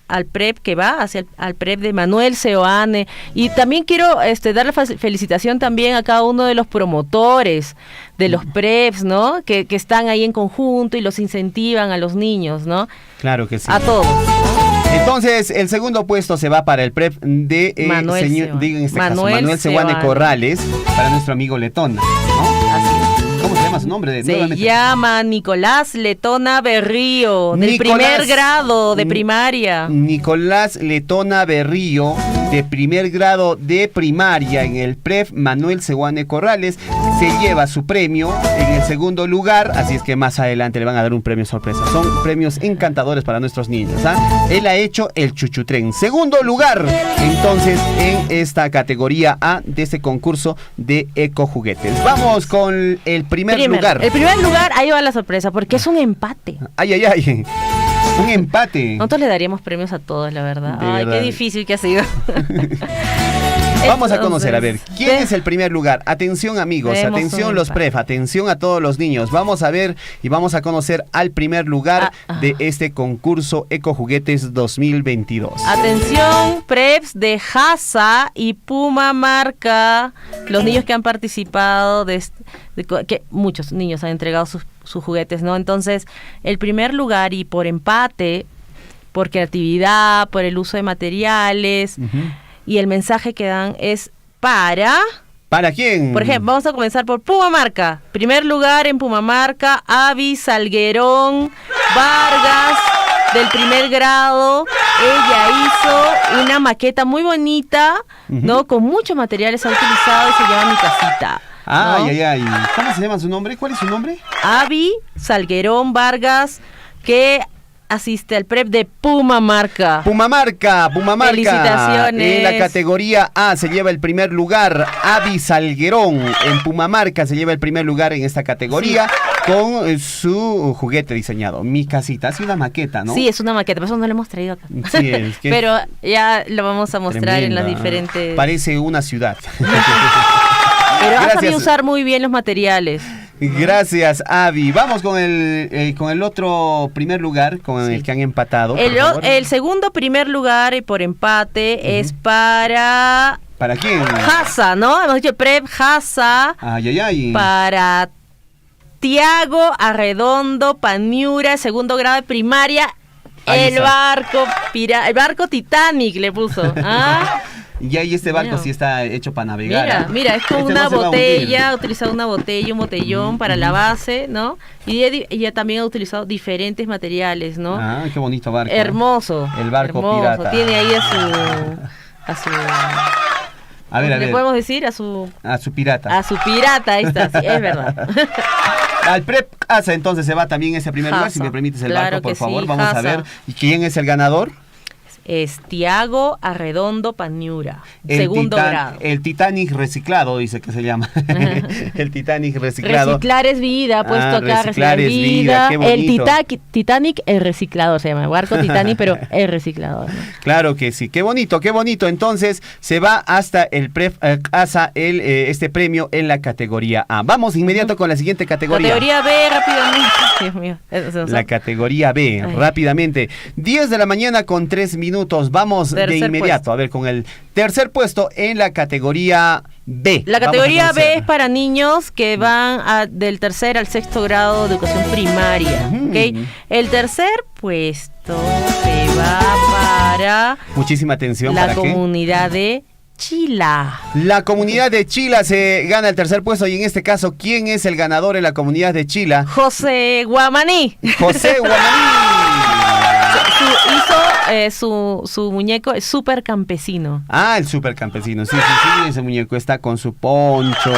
al PREP, que va hacia al PREP de Manuel Seoane. Y también quiero darle felicitación también a cada uno de los promotores de los PREPs, ¿no? Que están ahí en conjunto y los incentivan a los niños, ¿no? Claro que sí. A todos, ¿no? Entonces, el segundo puesto se va para el PREP de Manuel Seoane Corrales, para nuestro amigo Letona, ¿no? Así es. ¿Cómo se llama su nombre? Se llama Nicolás Letona Berrío, del primer grado de primaria. Nicolás Letona Berrío, de primer grado de primaria en el PREP Manuel Seoane Corrales, se lleva su premio en el segundo lugar, así es que más adelante le van a dar un premio sorpresa. Son premios encantadores para nuestros niños. Él ha hecho el chuchutren. Segundo lugar, entonces, en esta categoría A de este concurso de ecojuguetes. Vamos con el primer lugar. El primer lugar, ahí va la sorpresa, porque es un empate. Ay. Un empate. Nosotros le daríamos premios a todos, la verdad. Qué difícil que ha sido. Vamos a conocer, a ver, ¿quién es el primer lugar? Atención, amigos, atención los PREF, atención a todos los niños. Vamos a ver y vamos a conocer al primer lugar de este concurso Ecojuguetes 2022. Atención, PREFs de Jasa y Puma Marca, los niños que han participado que muchos niños han entregado sus juguetes, ¿no? Entonces, el primer lugar, y por empate, por creatividad, por el uso de materiales, y el mensaje que dan es para... ¿Para quién? Por ejemplo, vamos a comenzar por Pumamarca. Primer lugar en Pumamarca, Avi Salguerón Vargas, del primer grado. Ella hizo una maqueta muy bonita, ¿no? Con muchos materiales ha utilizado y se llama Mi Casita. ¿no? Ay. ¿Cómo se llama su nombre? ¿Cuál es su nombre? Avi Salguerón Vargas, que asiste al PREP de Pumamarca. Pumamarca. Felicitaciones. En la categoría A se lleva el primer lugar Avi Salguerón. En Pumamarca se lleva el primer lugar en esta categoría. Sí. Con su juguete diseñado, Mi Casita. Es una maqueta, ¿no? Sí, es una maqueta, por eso no la hemos traído acá. Sí, es que pero ya lo vamos a mostrar tremenda, en las diferentes... Parece una ciudad. Pero has sabido usar muy bien los materiales. Gracias, Avi. Vamos con el otro primer lugar, con el que han empatado. El segundo primer lugar, y por empate, es para... ¿Para quién? Jasa, ¿no? Hemos dicho PREP Jasa. Ay. Para Tiago Arredondo Paniura, segundo grado de primaria. El barco Titanic le puso. Y ahí este barco sí está hecho para navegar. Mira, es con una botella, ha utilizado una botella, un botellón para la base, ¿no? Y ella también ha utilizado diferentes materiales, ¿no? Qué bonito barco. Hermoso. El barco pirata. Tiene ahí a su a ver. ¿Le podemos decir? A su pirata. A su pirata, ahí está, sí, es verdad. Al Prep Asa entonces se va también ese primer lugar, si Jasa. me permites el Claro barco, por que favor. sí, Vamos a Jasa. ver. ¿Y quién es el ganador? Es Tiago Arredondo Paniura, segundo grado. El Titanic reciclado, dice que se llama. El Titanic reciclado. Reciclar es vida, puesto acá, reciclar reciclar es vida, qué El bonito. Titanic, el reciclador se llama, barco Titanic, pero el reciclador. ¿no? Claro que sí, qué bonito, qué bonito. Entonces se va hasta el Prep Asa este premio en la categoría A. Vamos inmediato con la siguiente categoría. Categoría B, rápidamente. Dios mío. La categoría B, Ay. rápidamente. 10 de la mañana con 3 minutos. Vamos de Tercer inmediato, puesto. a ver, con el tercer puesto en la categoría B. La Vamos a categoría B conocer. es para niños que van del tercer al sexto grado de educación primaria. ¿Ok? El tercer puesto se va para Muchísima atención. la ¿Para qué? comunidad de Chila. La comunidad de Chila se gana el tercer puesto y en este caso, ¿quién es el ganador en la comunidad de Chila? José Guamaní. José Guamaní. Hizo su muñeco es súper campesino. Ah, el super campesino, sí, sí, sí, ese muñeco está con su poncho.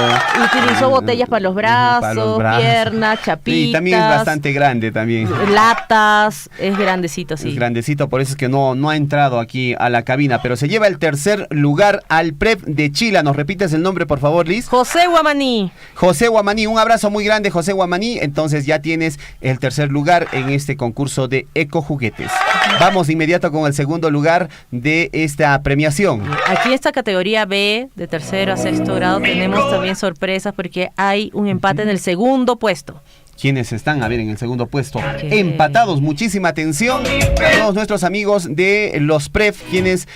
Utilizó botellas para los brazos, piernas, chapitas. Y también es bastante grande también. Latas, es grandecito, sí. Es grandecito, por eso es que no ha entrado aquí a la cabina, pero se lleva el tercer lugar al Prep de Chila. ¿Nos repites el nombre, por favor, Liz? José Guamaní. José Guamaní, un abrazo muy grande, José Guamaní. Entonces ya tienes el tercer lugar en este concurso de ecojuguetes. Vamos de inmediato con el segundo lugar de esta premiación. Aquí en esta categoría B, de tercero a sexto grado, tenemos también sorpresas porque hay un empate en el segundo puesto. ¿Quiénes están? A ver, en el segundo puesto. ¿Qué? Empatados, muchísima atención a todos nuestros amigos de los PREF, quienes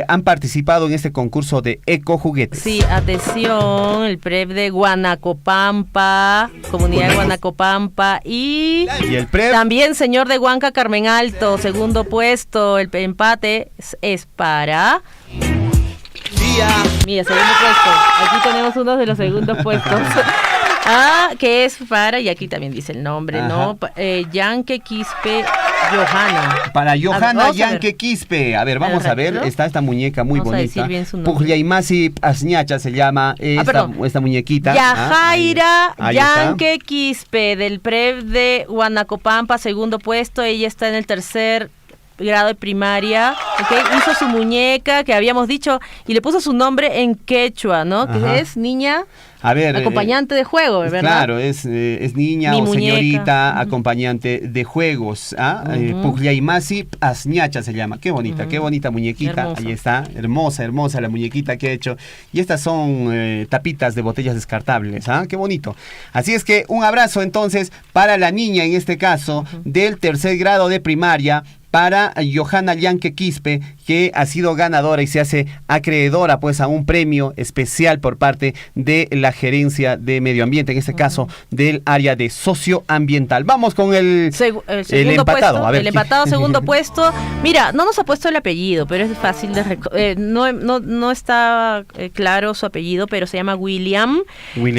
han participado en este concurso de ecojuguetes. Sí, atención, el PREP de Guanacopampa, comunidad de Guanacopampa y el PREP también señor de Huanca, Carmen Alto, segundo puesto. El empate es para... Mira, segundo puesto. Aquí tenemos uno de los segundos puestos. Que es para, y aquí también dice el nombre, Ajá. ¿no? Yanke Quispe Johanna. Para Johanna vamos a Yanke ver. Quispe. A ver, vamos a ver. Repítelo. Está esta muñeca muy Vamos a bonita. decir bien su nombre. Pugliaimasi Asñacha se llama perdón. esta muñequita. Yajaira ahí está. Yanke Quispe, del PREP de Guanacopampa, segundo puesto. Ella está en el tercer grado de primaria, ¿ok? Hizo su muñeca que habíamos dicho y le puso su nombre en quechua, ¿no? Ajá. Que es niña A ver, acompañante de juego, ¿verdad? Claro, es niña Mi o muñeca. señorita acompañante de juegos. Pugliaimasi Asñacha se llama. Qué bonita muñequita. Hermosa. Ahí está, hermosa la muñequita que ha hecho. Y estas son tapitas de botellas descartables. Qué bonito. Así es que un abrazo entonces para la niña, en este caso, del tercer grado de primaria, para Johanna Yanke Quispe, que ha sido ganadora y se hace acreedora pues a un premio especial por parte de la Gerencia de Medio Ambiente, en este caso del área de socioambiental. Vamos con el segundo empatado. puesto, A ver, el empatado segundo puesto. Mira, no nos ha puesto el apellido, pero es fácil de no está claro su apellido, pero se llama William.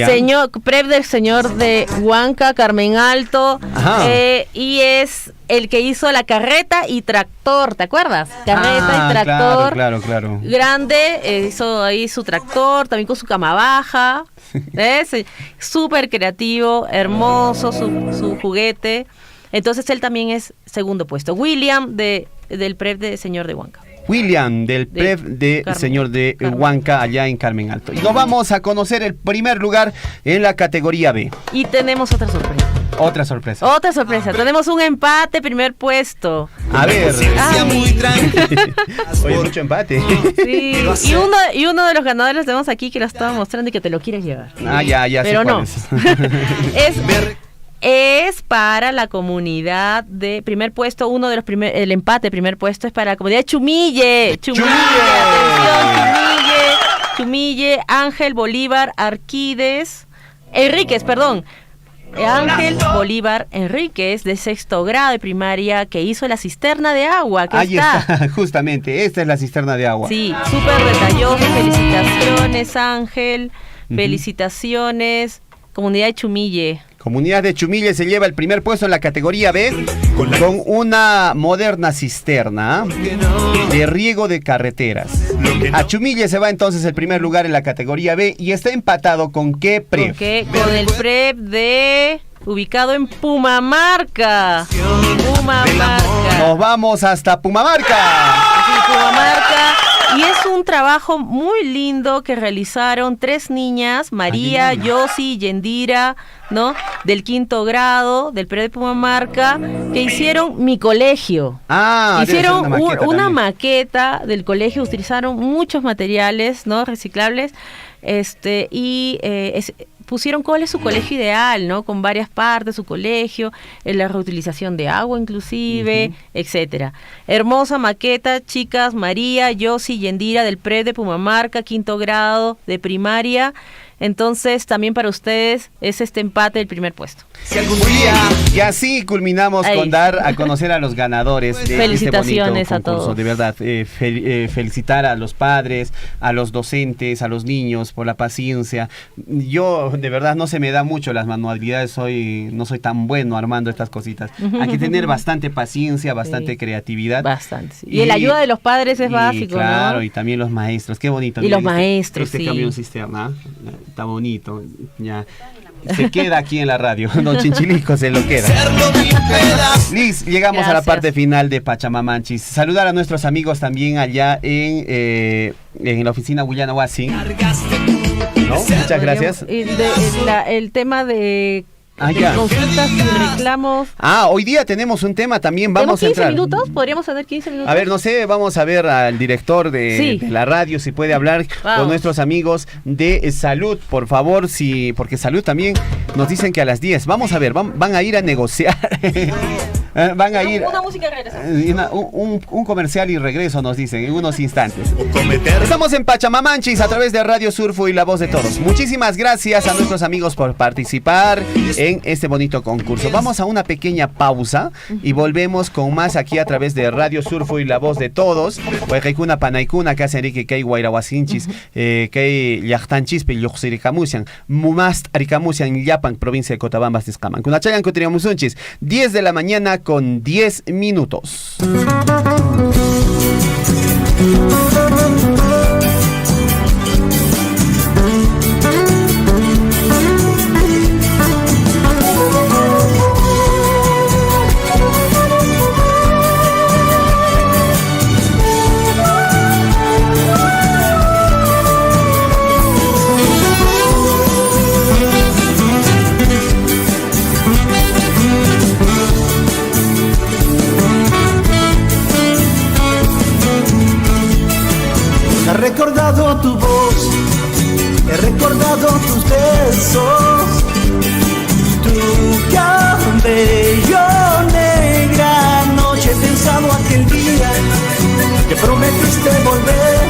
Señor PREP del señor de Huanca, Carmen Alto. Ajá. Y es el que hizo la carreta y tractor, ¿te acuerdas? Carreta y tractor. Claro. Grande, hizo ahí su tractor, también con su cama baja. Súper creativo, hermoso su juguete. Entonces él también es segundo puesto. William del PREP de señor de Huanca. William del PREF de señor de Huanca, allá en Carmen Alto. Y nos vamos a conocer el primer lugar en la categoría B. Y tenemos otra sorpresa. Otra sorpresa. Otra sorpresa. Tenemos un empate, primer puesto. A ver. Ay. Oye, mucho empate. Sí. Y uno de los ganadores lo tenemos aquí que lo estaba mostrando y que te lo quieres llevar. Ya Pero sé no. cuál es. Es para la comunidad de primer puesto, el empate primer puesto es para la comunidad de Chumille. Atención, Chumille, Ángel Bolívar Enríquez, Ángel Bolívar Enríquez, de sexto grado de primaria, que hizo la cisterna de agua. Ahí está, justamente, esta es la cisterna de agua. Sí, súper detalloso. Felicitaciones, Ángel. Felicitaciones, comunidad de Chumille. Comunidad de Chumille se lleva el primer puesto en la categoría B con una moderna cisterna de riego de carreteras. A Chumille se va entonces el primer lugar en la categoría B y está empatado con qué PREP. Con el PREP de ubicado en Pumamarca. Pumamarca. Nos vamos hasta Pumamarca. Sí, Pumamarca. Y es un trabajo muy lindo que realizaron 3 niñas, María, Yossi y Yendira, ¿no? Del 5º grado, del predio de Pumamarca, que hicieron mi colegio. Hicieron una maqueta del colegio, utilizaron muchos materiales, ¿no? Reciclables, pusieron cuál es su colegio ideal, ¿no? Con varias partes, su colegio, la reutilización de agua inclusive, etcétera. Hermosa maqueta, chicas, María, Yossi, Yendira, del predio de Pumamarca, 5º grado de primaria. Entonces, también para ustedes es este empate del primer puesto. Si algún día, y así culminamos con dar a conocer a los ganadores de felicitaciones este bonito concurso. A todos. De verdad, felicitar a los padres, a los docentes, a los niños por la paciencia. Yo, de verdad, no se me da mucho las manualidades, no soy tan bueno armando estas cositas. Hay que tener bastante paciencia, bastante creatividad. Bastante, sí. Y la ayuda de los padres es básico, claro, ¿no? Y también los maestros, qué bonito. Y los maestros, este camión cisterna, está bonito, ya. Se queda aquí en la radio. Don Chinchilico se lo queda. Liz, llegamos a la parte final de Pachamamanchis. Saludar a nuestros amigos también allá en la oficina Guyana Huasi, ¿no? Muchas gracias. El tema de consultas y reclamos. Hoy día tenemos un tema también. Vamos a entrar. 15 minutos, podríamos tener 15 minutos. A ver, no sé, vamos a ver al director de la radio si puede hablar con nuestros amigos de salud, por favor, porque salud también nos dicen que a las 10. Vamos a ver, van a ir a negociar. Van a ir. Una música regresa. Un comercial y regreso, nos dicen, en unos instantes. Estamos en Pachamamanchis a través de Radio Surfo y La Voz de Todos. Muchísimas gracias a nuestros amigos por participar en este bonito concurso. Vamos a una pequeña pausa y volvemos con más aquí a través de Radio Surfo y La Voz de Todos. Huaycaicuna panaicuna, que hacen que hay guairahuasinchis, que hay llachtanchispe, yuxiricamusian, mumast aricamusian, Yapan, provincia de Cotabamba, Tizcaman. Kunachayan, Cotriamusunchis, 10 de la mañana con 10 minutos. He recordado tu voz, he recordado tus besos, tu cabello negra. Noche he pensado aquel día que prometiste volver.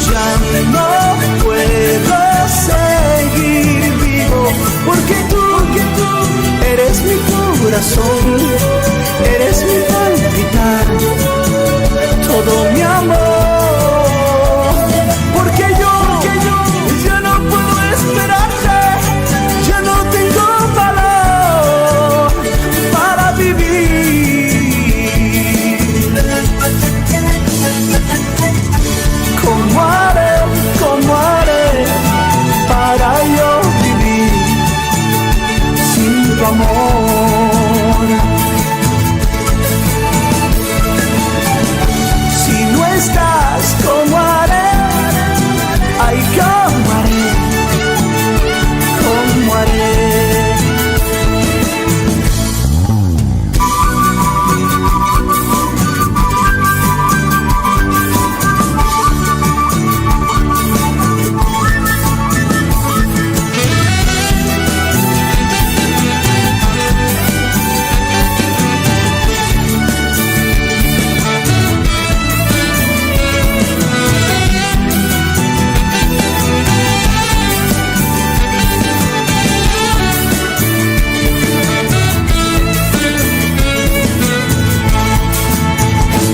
Ya no puedo seguir vivo porque tú eres mi corazón, eres mi palpitar, todo mi amor, porque yo ya no puedo esperarte, ya no tengo valor para vivir. ¿Cómo haré para yo vivir sin tu amor? Estás como haré, ay, como haré, como haré.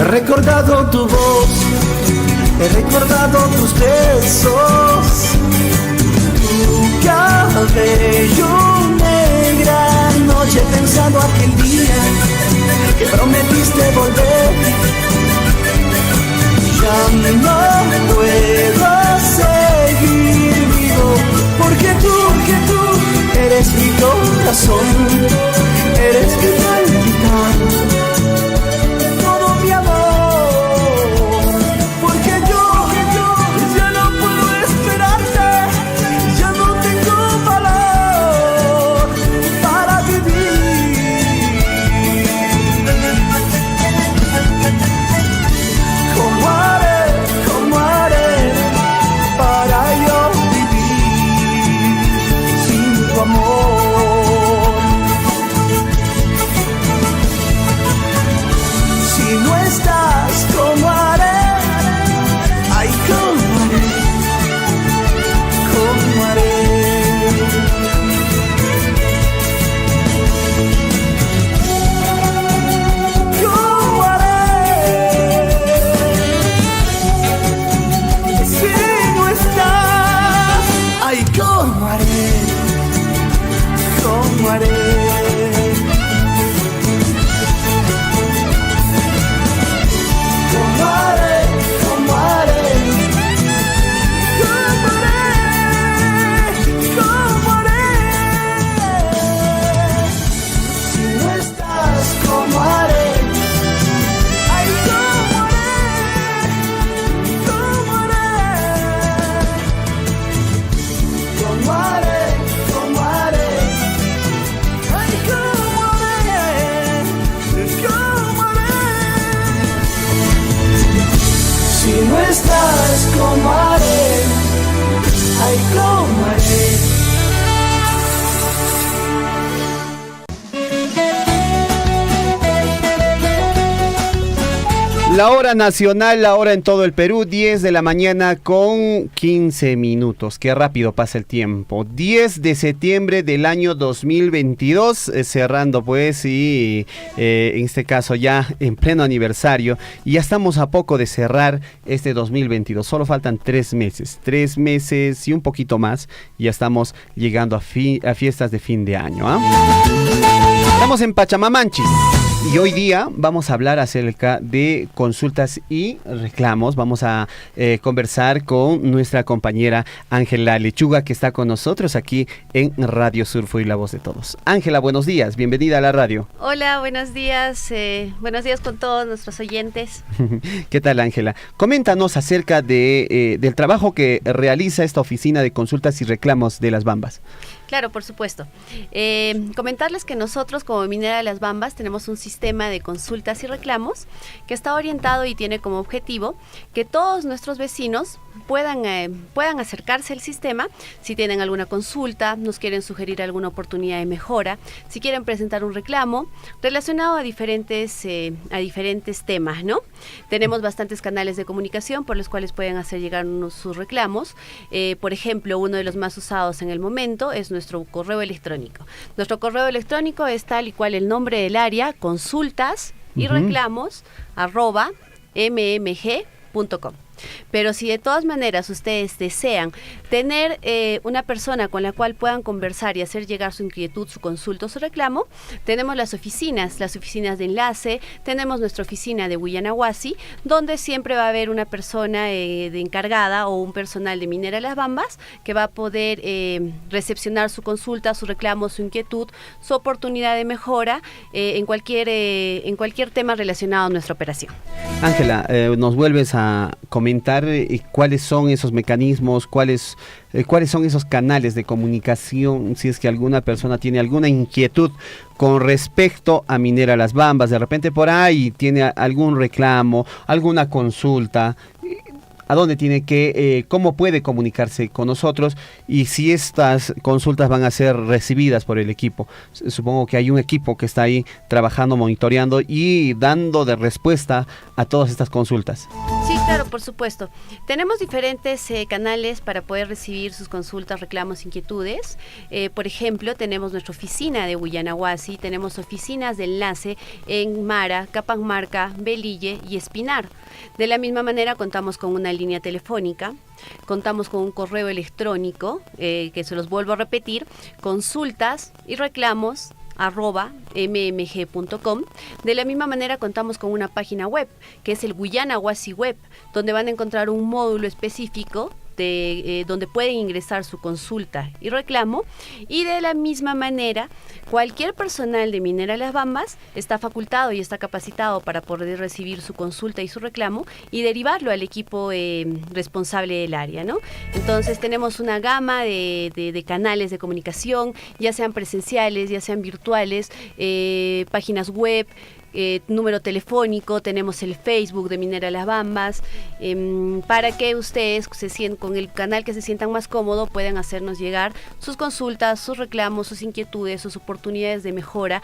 He recordado tu voz, he recordado tus besos, tu cabello negra. Noche he pensado aquel día que prometiste volver. Ya no puedo seguir vivo porque tú eres mi corazón, eres mi maldita, todo mi amor, porque yo ya no puedo esperarte, ya no tengo valor para vivir. ¿Cómo haré para yo vivir sin tu amor? Si no estás, ¿cómo haré? Ay, ¿cómo haré? ¿Cómo haré? ¿Cómo haré? Si no estás, ay, ¿cómo haré? ¿Cómo haré? ¿Cómo haré? ¿Cómo haré? ¿Cómo haré? Si no estás, ¿cómo haré? Ay, ¿cómo haré? ¿Cómo haré? ¿Cómo haré? ¿Cómo haré? Ay, ¿cómo haré? ¿Cómo haré? Si no estás, ¿cómo haré? Ay, ¿cómo haré? La hora nacional, la hora en todo el Perú, 10 de la mañana con 15 minutos. Qué rápido pasa el tiempo. 10 de septiembre del año 2022, cerrando pues y en este caso ya en pleno aniversario. Y ya estamos a poco de cerrar este 2022. Solo faltan 3 meses. 3 meses y un poquito más. Y ya estamos llegando a fiestas de fin de año. Estamos en Pachamamanchis. Y hoy día vamos a hablar acerca de consultas y reclamos. Vamos a conversar con nuestra compañera Ángela Lechuga, que está con nosotros aquí en Radio Surfo y La Voz de Todos. Ángela, buenos días, bienvenida a la radio. Hola, buenos días con todos nuestros oyentes. ¿Qué tal, Ángela? Coméntanos acerca del trabajo que realiza esta oficina de consultas y reclamos de Las Bambas. Claro, por supuesto. Comentarles que nosotros como Minera de Las Bambas tenemos un sistema de consultas y reclamos que está orientado y tiene como objetivo que todos nuestros vecinos puedan acercarse al sistema si tienen alguna consulta, nos quieren sugerir alguna oportunidad de mejora, si quieren presentar un reclamo relacionado a diferentes temas, ¿no? Tenemos bastantes canales de comunicación por los cuales pueden hacer llegar sus reclamos. Por ejemplo, uno de los más usados en el momento es nuestro correo electrónico. Nuestro correo electrónico es tal y cual el nombre del área, consultas y reclamos @mmg.com. Pero si de todas maneras ustedes desean tener una persona con la cual puedan conversar y hacer llegar su inquietud, su consulta o su reclamo, tenemos las oficinas de enlace, tenemos nuestra oficina de Huyanahuasi, donde siempre va a haber una persona de encargada o un personal de Minera Las Bambas que va a poder recepcionar su consulta, su reclamo, su inquietud, su oportunidad de mejora en cualquier tema relacionado a nuestra operación. Ángela, nos vuelves a comentar cuáles son esos mecanismos, cuáles son esos canales de comunicación, si es que alguna persona tiene alguna inquietud con respecto a Minera Las Bambas, de repente por ahí tiene algún reclamo, alguna consulta. ¿A dónde tiene cómo puede comunicarse con nosotros y si estas consultas van a ser recibidas por el equipo? Supongo que hay un equipo que está ahí trabajando, monitoreando y dando de respuesta a todas estas consultas. Sí, claro, por supuesto. Tenemos diferentes canales para poder recibir sus consultas, reclamos, inquietudes. Por ejemplo, tenemos nuestra oficina de Huyanahuasi, tenemos oficinas de enlace en Mara, Capamarca, Belille y Espinar. De la misma manera contamos con una línea telefónica, contamos con un correo electrónico, que se los vuelvo a repetir, consultas y reclamos @mmg.com. De la misma manera contamos con una página web, que es el Huyanahuasi Web, donde van a encontrar un módulo específico donde pueden ingresar su consulta y reclamo, y de la misma manera cualquier personal de Minera Las Bambas está facultado y está capacitado para poder recibir su consulta y su reclamo y derivarlo al equipo responsable del área, ¿no? Entonces tenemos una gama de canales de comunicación, ya sean presenciales, ya sean virtuales, páginas web, número telefónico, tenemos el Facebook de Minera Las Bambas, para que ustedes con el canal que se sientan más cómodo puedan hacernos llegar sus consultas, sus reclamos, sus inquietudes, sus oportunidades de mejora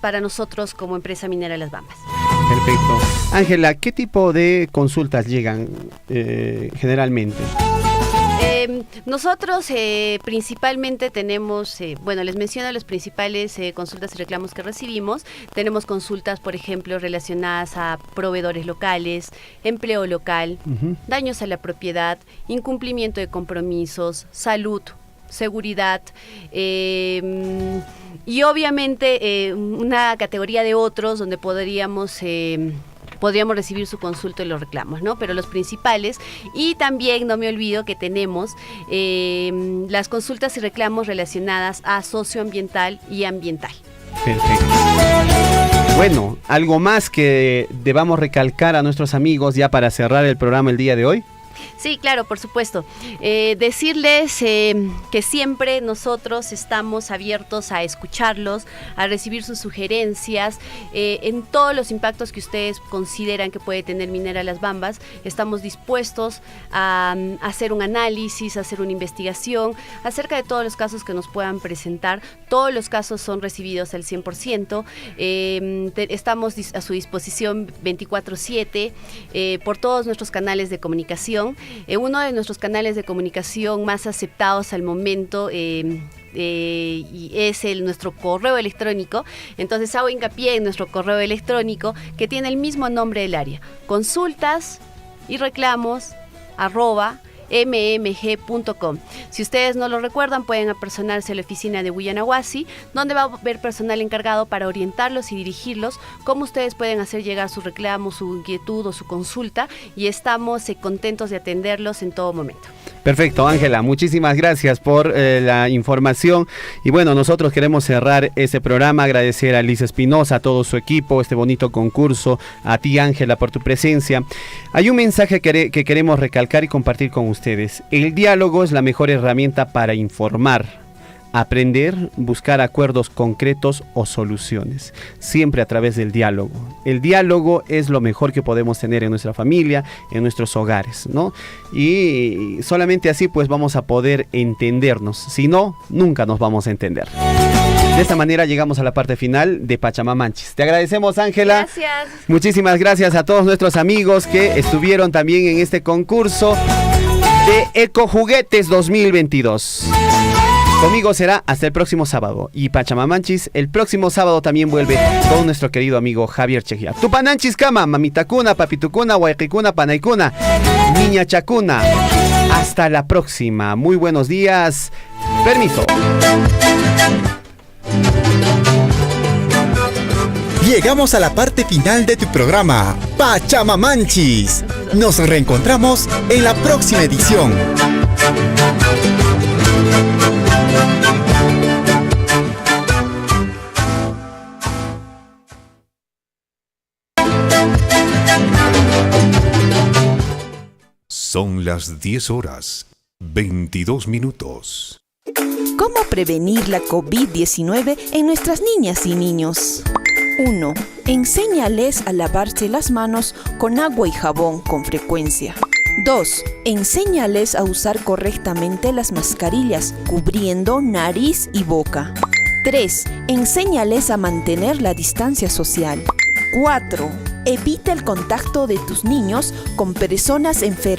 para nosotros como empresa Minera Las Bambas. Perfecto. Ángela, ¿qué tipo de consultas llegan generalmente? Nosotros principalmente tenemos, les menciono las principales consultas y reclamos que recibimos. Tenemos consultas, por ejemplo, relacionadas a proveedores locales, empleo local, daños a la propiedad, incumplimiento de compromisos, salud, seguridad, y obviamente una categoría de otros donde podríamos recibir su consulta y los reclamos, ¿no? Pero los principales, y también no me olvido que tenemos las consultas y reclamos relacionadas a socioambiental y ambiental. Perfecto. Bueno, ¿algo más que debamos recalcar a nuestros amigos ya para cerrar el programa el día de hoy? Sí, claro, por supuesto. Decirles que siempre nosotros estamos abiertos a escucharlos, a recibir sus sugerencias, en todos los impactos que ustedes consideran que puede tener Minera Las Bambas. Estamos dispuestos a hacer un análisis, a hacer una investigación acerca de todos los casos que nos puedan presentar. Todos los casos son recibidos al 100%. Estamos a su disposición 24/7 por todos nuestros canales de comunicación. Uno de nuestros canales de comunicación más aceptados al momento y es nuestro correo electrónico. Entonces hago hincapié en nuestro correo electrónico, que tiene el mismo nombre del área: consultas y reclamos @mmg.com. Si ustedes no lo recuerdan, pueden apersonarse a la oficina de Huyanahuasi, donde va a haber personal encargado para orientarlos y dirigirlos cómo ustedes pueden hacer llegar su reclamo, su inquietud o su consulta, y estamos contentos de atenderlos en todo momento. Perfecto, Ángela, muchísimas gracias por la información. Y bueno, nosotros queremos cerrar ese programa, agradecer a Liz Espinosa, a todo su equipo, este bonito concurso, a ti, Ángela, por tu presencia. Hay un mensaje que queremos recalcar y compartir con ustedes. El diálogo es la mejor herramienta para informar, aprender, buscar acuerdos concretos o soluciones, siempre a través del diálogo. El diálogo es lo mejor que podemos tener en nuestra familia, en nuestros hogares, ¿no? Y solamente así pues vamos a poder entendernos, si no, nunca nos vamos a entender. De esta manera llegamos a la parte final de Pachamamanchis. Te agradecemos, Ángela. Gracias. Muchísimas gracias a todos nuestros amigos que estuvieron también en este concurso de Ecojuguetes 2022. Conmigo será hasta el próximo sábado. Y Pachamamanchis, el próximo sábado también vuelve con nuestro querido amigo Javier Chejía. Tupananchis kama, mamitakuna, papitukuna, huayquicuna, panaykuna, niña chacuna. Hasta la próxima. Muy buenos días. Permiso. Llegamos a la parte final de tu programa, Pachamamanchis. Nos reencontramos en la próxima edición. Son las 10:22. ¿Cómo prevenir la COVID-19 en nuestras niñas y niños? 1. Enséñales a lavarse las manos con agua y jabón con frecuencia. 2. Enséñales a usar correctamente las mascarillas, cubriendo nariz y boca. 3. Enséñales a mantener la distancia social. 4. Evita el contacto de tus niños con personas enfermas.